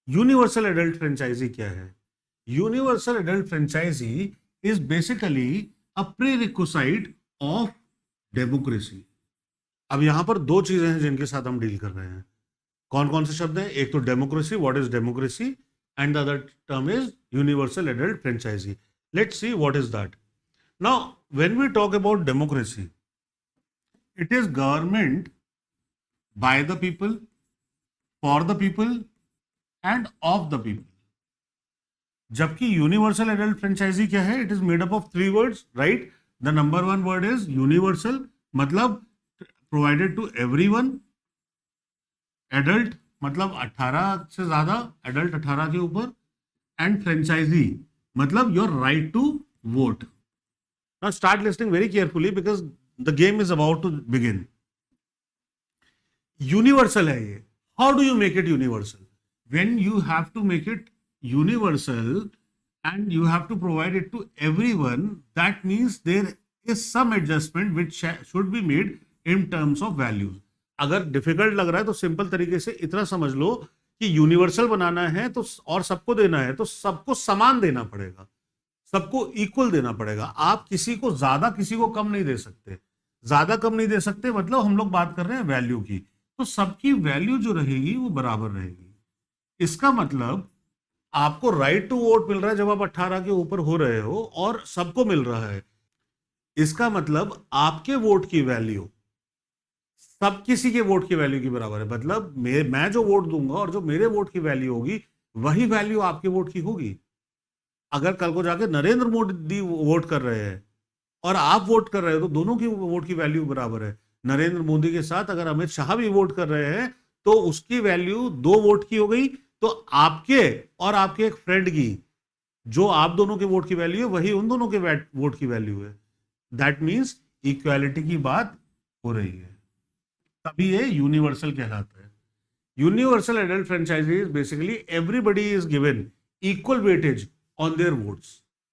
Universal adult franchise क्या है? Universal adult franchise is basically a prerequisite of democracy. अब यहां पर दो चीजें हैं जिनके साथ हम डील कर रहे हैं। कौन कौन से शब्द हैं? एक तो democracy, what is democracy, and the other term is universal adult franchise. Let's see what is that. Now when we talk about democracy, it is government by the people, for the people and of the people. जबकि universal adult franchise क्या है? It is made up of 3 words, right? The number 1 word is universal, मतलब provided to everyone. Adult मतलब 18 से ज्यादा, adult 18 के ऊपर। And franchise मतलब your right to vote. Now start listing very carefully because the game is about to begin. Universal है ये। How do you make it universal? When you have to make it universal and you have to provide it to everyone, that means there is some adjustment which should be made in terms of values. अगर difficult लग रहा है तो simple तरीके से इतना समझ लो कि यूनिवर्सल बनाना है तो और सबको देना है तो सबको समान देना पड़ेगा, सबको इक्वल देना पड़ेगा। आप किसी को ज्यादा किसी को कम नहीं दे सकते। ज्यादा कम नहीं दे सकते मतलब हम लोग बात कर रहे हैं वैल्यू की, तो सबकी वैल्यू जो रहेगी वो बराबर रहेगी। इसका मतलब आपको राइट टू वोट मिल रहा है जब आप 18 के ऊपर हो रहे हो और सबको मिल रहा है। इसका मतलब आपके वोट की वैल्यू सब किसी के वोट की वैल्यू की बराबर है। मतलब मैं जो वोट दूंगा और जो मेरे वोट की वैल्यू होगी वही वैल्यू आपके वोट की होगी। अगर कल को जाके नरेंद्र मोदी वोट कर रहे हैं और आप वोट कर रहे हो तो दोनों की वोट की वैल्यू बराबर है। नरेंद्र मोदी के साथ अगर अमित शाह भी वोट कर रहे हैं तो उसकी वैल्यू 2 वोट की हो गई, तो आपके और आपके एक फ्रेंड की जो आप दोनों के वोट की वैल्यू है वही उन दोनों के वोट की वैल्यू है। दैट मींस इक्वालिटी की बात हो रही है, तभी ये यूनिवर्सल कहलाता है। Universal adult franchise basically everybody is given equal weightage on their votes.